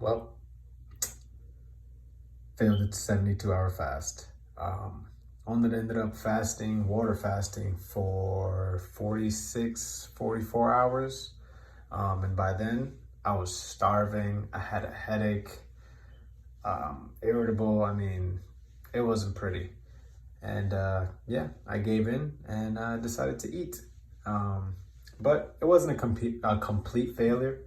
Well, failed its 72-hour fast. Only ended up fasting, water fasting for 46, 44 hours. And by then, I was starving. I had a headache, irritable. I mean, it wasn't pretty. And yeah, I gave in and decided to eat. Um, but it wasn't a complete failure.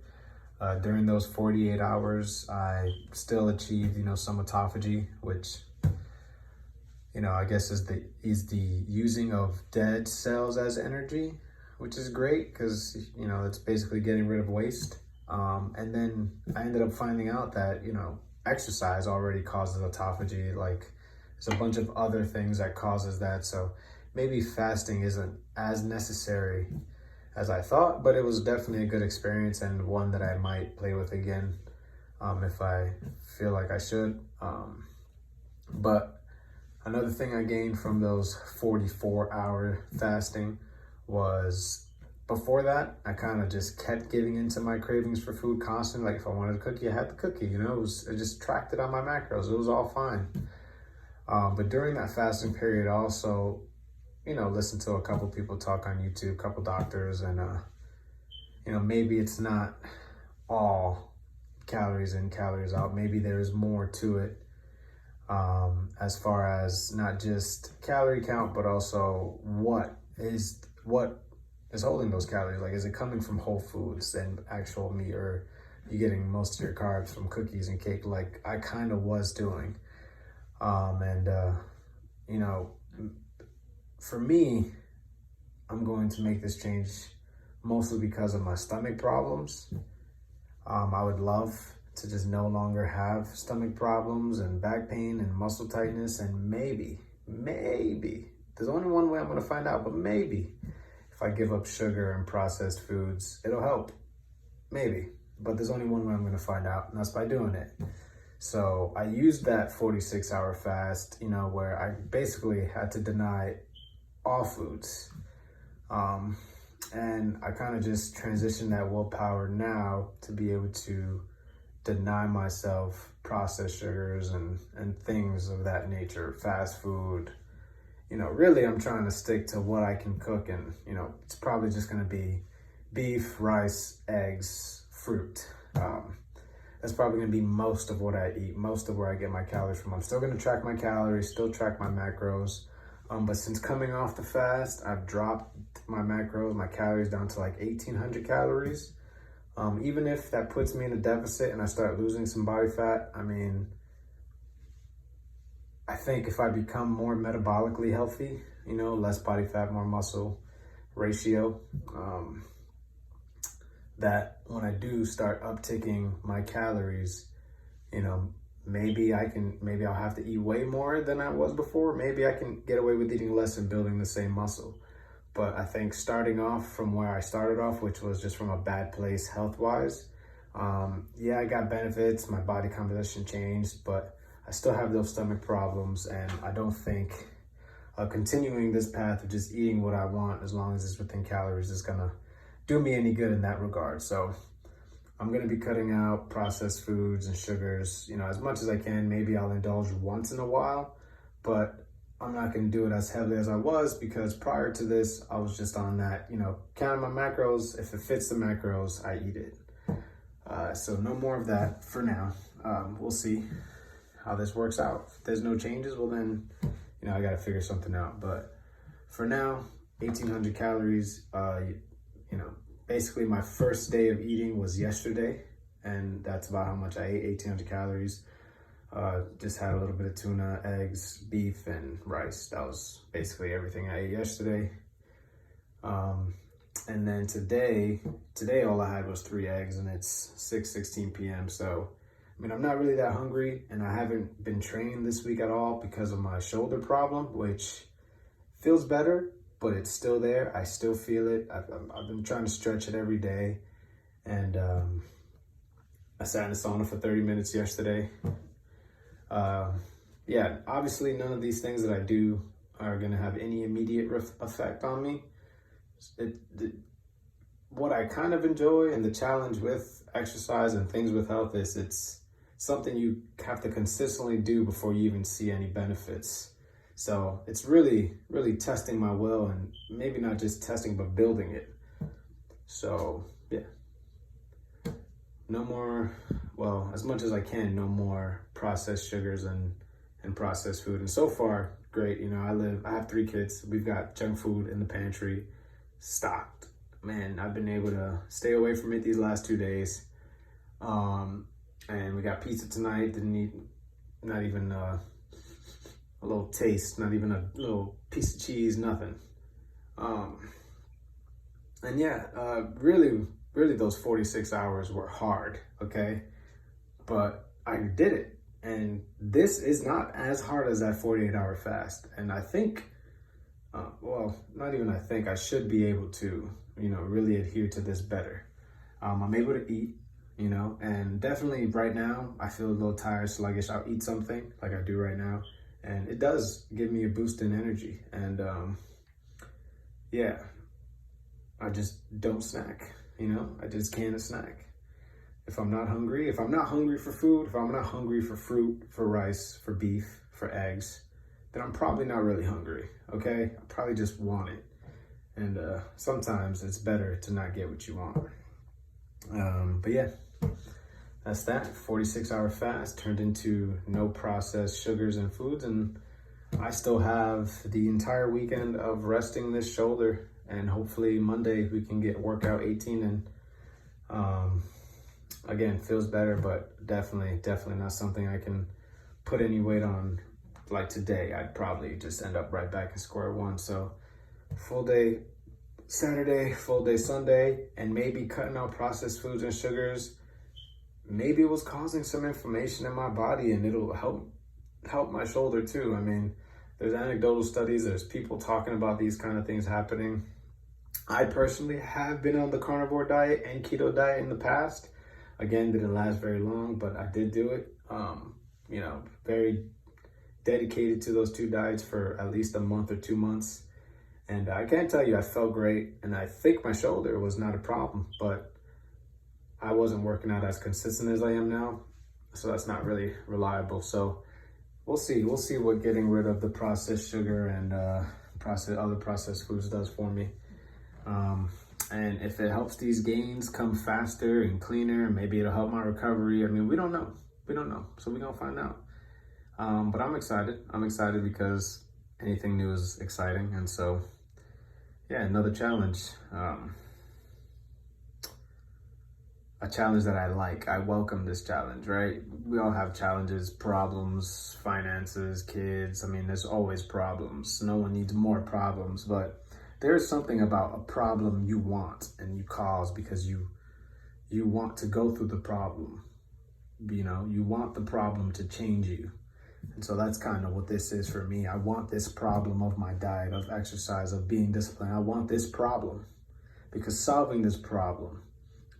During those 48 hours, I still achieved, some autophagy, which, I guess is the using of dead cells as energy, which is great because, it's basically getting rid of waste. And then I ended up finding out that, exercise already causes autophagy. Like there's a bunch of other things that causes that. So maybe fasting isn't as necessary as I thought, but it was definitely a good experience and one that I might play with again if I feel like I should. But another thing I gained from those 44-hour fasting was before that, I kind of just kept giving into my cravings for food constantly. Like if I wanted a cookie, I had the cookie, I just tracked it on my macros. It was all fine. But during that fasting period, I also listen to a couple people talk on YouTube, a couple doctors, and maybe it's not all calories in, calories out. Maybe there's more to it, as far as not just calorie count, but also what is holding those calories. Like, is it coming from whole foods and actual meat, or you getting most of your carbs from cookies and cake, like I kind of was doing. And for me, I'm going to make this change mostly because of my stomach problems. I would love to just no longer have stomach problems and back pain and muscle tightness, and maybe, there's only one way I'm going to find out, but maybe if I give up sugar and processed foods, it'll help. Maybe, but there's only one way I'm going to find out, and that's by doing it. So I used that 46-hour fast, where I basically had to deny all foods. And I kind of just transitioned that willpower now to be able to deny myself processed sugars and things of that nature, fast food. Really I'm trying to stick to what I can cook, and, it's probably just going to be beef, rice, eggs, fruit. That's probably going to be most of what I eat, most of where I get my calories from. I'm still going to track my calories, still track my macros. But since coming off the fast, I've dropped my macros, my calories down to like 1,800 calories. Even if that puts me in a deficit and I start losing some body fat, I think if I become more metabolically healthy, less body fat, more muscle ratio, that when I do start upticking my calories, maybe I'll have to eat way more than I was before. Maybe I can get away with eating less and building the same muscle. But I think starting off from where I started off, which was just from a bad place health-wise, I got benefits, my body composition changed, but I still have those stomach problems, and I don't think continuing this path of just eating what I want, as long as it's within calories, is gonna do me any good in that regard. So I'm gonna be cutting out processed foods and sugars, as much as I can. Maybe I'll indulge once in a while, but I'm not gonna do it as heavily as I was, because prior to this, I was just on that, counting my macros. If it fits the macros, I eat it. So no more of that for now. We'll see how this works out. If there's no changes, well then, I gotta figure something out. But for now, 1,800 calories, basically my first day of eating was yesterday, and that's about how much I ate, 1,800 calories. Just had a little bit of tuna, eggs, beef, and rice. That was basically everything I ate yesterday. And then today all I had was 3 eggs, and it's 6:16 p.m. So, I'm not really that hungry, and I haven't been training this week at all because of my shoulder problem, which feels better, but it's still there. I still feel it. I've been trying to stretch it every day. And I sat in the sauna for 30 minutes yesterday. Obviously none of these things that I do are going to have any immediate effect on me. What I kind of enjoy, and the challenge with exercise and things with health, is something you have to consistently do before you even see any benefits. So it's really, really testing my will, and maybe not just testing, but building it. So yeah, no more, well, as much as I can, no more processed sugars and processed food. And so far, great. You know, I have 3 kids. We've got junk food in the pantry stocked. Man, I've been able to stay away from it these last 2 days. And we got pizza tonight. Didn't eat, not even a little taste, not even a little piece of cheese, nothing. And yeah, really those 46 hours were hard, okay? But I did it. And this is not as hard as that 48-hour fast. And I think, well, not even I think, I should be able to, you know, really adhere to this better. I'm able to eat, you know, and definitely right now I feel a little tired, sluggish. I'll eat something like I do right now, and it does give me a boost in energy. And yeah, I just don't snack, you know, I just can't snack. If I'm not hungry for food, if I'm not hungry for fruit, for rice, for beef, for eggs, then I'm probably not really hungry, okay? I probably just want it. And sometimes it's better to not get what you want. But yeah, that's that. 46-hour fast turned into no processed sugars and foods. And I still have the entire weekend of resting this shoulder. And hopefully Monday we can get workout 18 and again, feels better, but definitely not something I can put any weight on. Like today, I'd probably just end up right back in square one. So full day Saturday, full day Sunday, and maybe cutting out processed foods and sugars. Maybe it was causing some inflammation in my body, and it'll help my shoulder too. I mean, there's anecdotal studies, there's people talking about these kind of things happening. I personally have been on the carnivore diet and keto diet in the past. Again, didn't last very long, but I did do it. You know, very dedicated to those 2 diets for at least a month or 2 months. And I can't tell you, I felt great. And I think my shoulder was not a problem, but I wasn't working out as consistent as I am now. So that's not really reliable. So we'll see what getting rid of the processed sugar and other processed foods does for me. And if it helps these gains come faster and cleaner, maybe it'll help my recovery. I mean, we don't know. So we're gonna find out. But I'm excited. Because anything new is exciting. And so, yeah, another challenge. A challenge that I like. I welcome this challenge, right? We all have challenges, problems, finances, kids. I mean, there's always problems. No one needs more problems, but there's something about a problem you want and you cause because you want to go through the problem. You know, you want the problem to change you. And so that's kind of what this is for me. I want this problem of my diet, of exercise, of being disciplined. I want this problem because solving this problem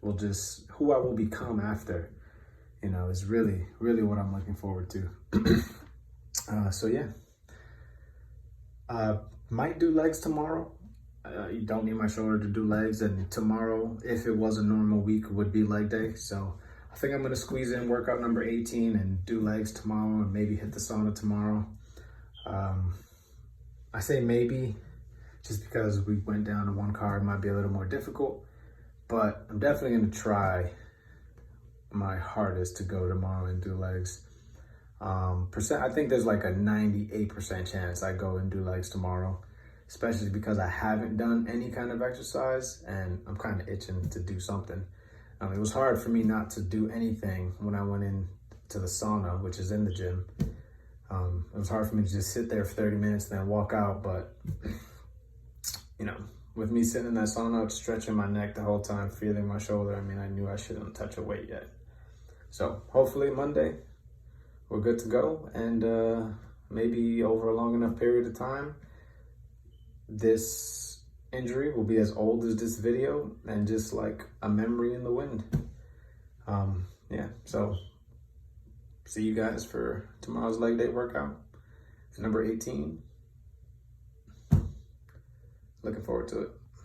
will just, who I will become after, you know, is really what I'm looking forward to. So yeah, might do legs tomorrow. You don't need my shoulder to do legs, and tomorrow, if it was a normal week, would be leg day. So I think I'm gonna squeeze in workout number 18 and do legs tomorrow, and maybe hit the sauna tomorrow. I say maybe just because we went down to 1 car, it might be a little more difficult, but I'm definitely gonna try my hardest to go tomorrow and do legs. I think there's like a 98% chance I go and do legs tomorrow, especially because I haven't done any kind of exercise and I'm kind of itching to do something. It was hard for me not to do anything when I went in to the sauna, which is in the gym. It was hard for me to just sit there for 30 minutes and then walk out, but you know, with me sitting in that sauna, stretching my neck the whole time, feeling my shoulder, I mean, I knew I shouldn't touch a weight yet. So hopefully Monday, we're good to go. And maybe over a long enough period of time, this injury will be as old as this video and just like a memory in the wind. Yeah, so see you guys for tomorrow's leg day workout. Number 18. Looking forward to it.